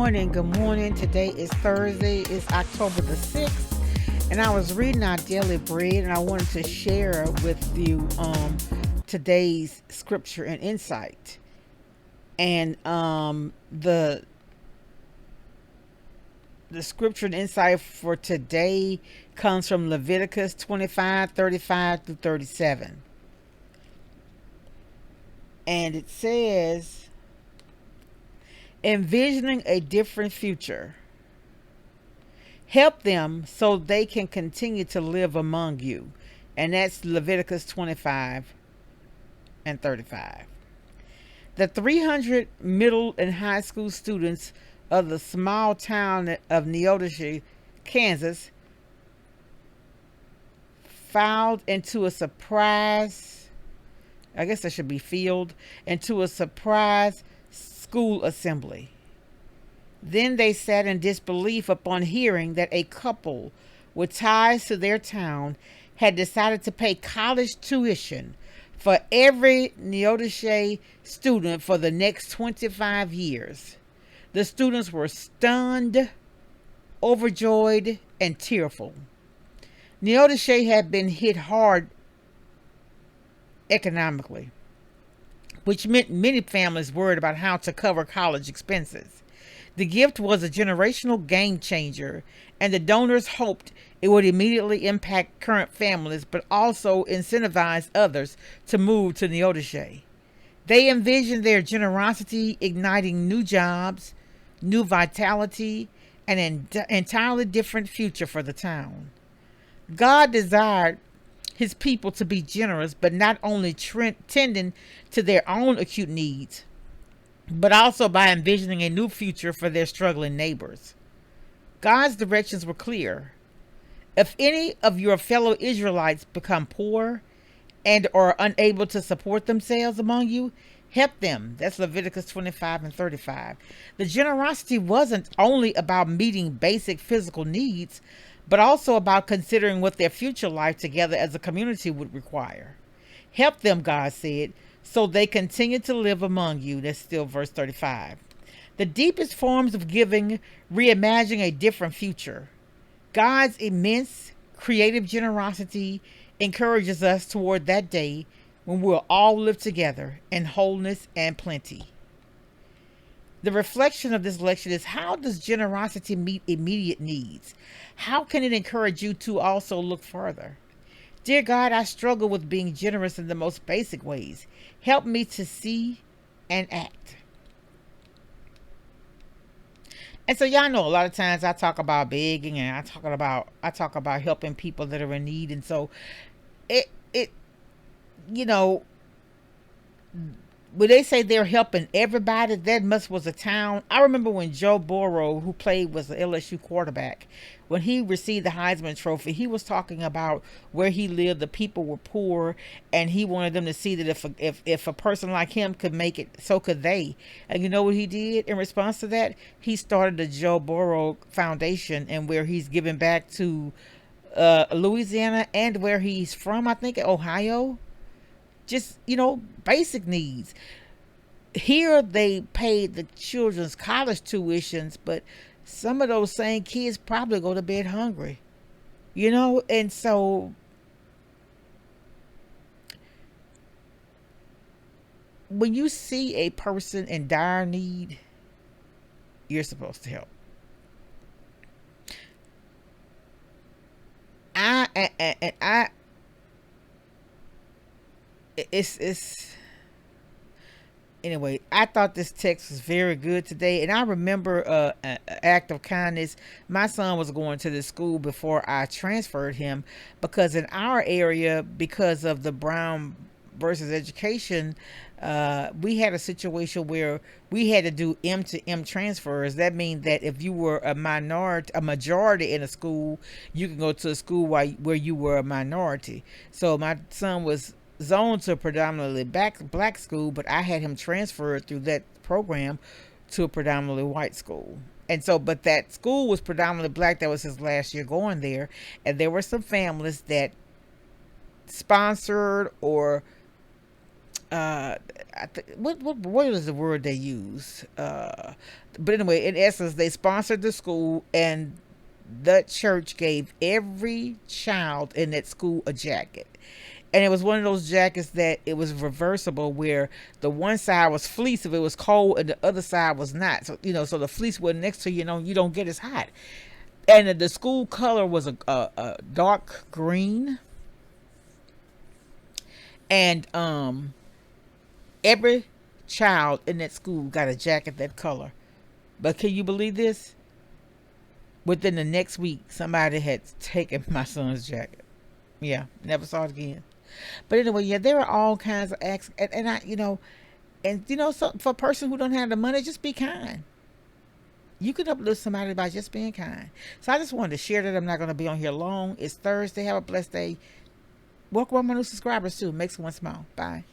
morning. Good morning. Today is Thursday. It's October the 6th. And I was reading our daily bread and I wanted to share with you today's scripture and insight. And the scripture and insight for today comes from Leviticus 25:35 through 37. And it says, envisioning a different future. Help them so they can continue to live among you. And that's Leviticus 25 and 35. The 300 middle and high school students of the small town of Neodesha, Kansas, filed into a surprise, I guess that should be field, into a surprise school assembly. Then they sat in disbelief upon hearing that a couple with ties to their town had decided to pay college tuition for every Neodesha student for the next 25 years. The students were stunned, overjoyed, and tearful. Neodesha had been hit hard economically, which meant many families worried about how to cover college expenses. The gift was a generational game changer, and the donors hoped it would immediately impact current families, but also incentivize others to move to Neodesha. They envisioned their generosity igniting new jobs, new vitality, and an entirely different future for the town. God desired his people to be generous, but not only tending to their own acute needs, but also by envisioning a new future for their struggling neighbors. God's directions were clear. If any of your fellow Israelites become poor and are unable to support themselves among you, help them. That's Leviticus 25 and 35. The generosity wasn't only about meeting basic physical needs, but also about considering what their future life together as a community would require. Help them, God said, so they continue to live among you. That's still verse 35. The deepest forms of giving reimagine a different future. God's immense creative generosity encourages us toward that day when we'll all live together in wholeness and plenty. The reflection of this lecture is, how does generosity meet immediate needs? How can it encourage you to also look further? Dear God, I struggle with being generous in the most basic ways. Help me to see and act. And so y'all know a lot of times I talk about begging and I talk about helping people that are in need. And so it you know, when they say they're helping everybody, that must was a town. I remember when Joe Burrow, who was the LSU quarterback, when he received the Heisman Trophy, he was talking about where he lived, the people were poor, and he wanted them to see that if a person like him could make it, so could they. And you know what he did in response to that? He started the Joe Burrow Foundation, and where he's giving back to Louisiana and where he's from, I think Ohio. Just, basic needs. Here they paid the children's college tuitions, but some of those same kids probably go to bed hungry. And so when you see a person in dire need, you're supposed to help. Anyway, I thought this text was very good today, and I remember an act of kindness. My son was going to this school before I transferred him, because in our area, because of the Brown versus education, we had a situation where we had to do M to M transfers. That means that if you were a majority in a school, you can go to a school where you were a minority. So my son was zoned to a predominantly black school, but I had him transferred through that program to a predominantly white school. And so, but that school was predominantly black. That was his last year going there. And there were some families that sponsored or what is the word they use? But anyway, in essence, they sponsored the school, and the church gave every child in that school a jacket. And it was one of those jackets that it was reversible, where the one side was fleece if it was cold, and the other side was not. So so the fleece was next to you don't get as hot. And the school color was a dark green, and every child in that school got a jacket that color. But can you believe this? Within the next week, somebody had taken my son's jacket. Yeah, never saw it again. But anyway, yeah, there are all kinds of acts, and I, so for a person who don't have the money, just be kind. You could uplift somebody by just being kind. So I just wanted to share that. I'm not going to be on here long. It's Thursday. Have a blessed day. Welcome all my new subscribers too. Make someone smile. Bye.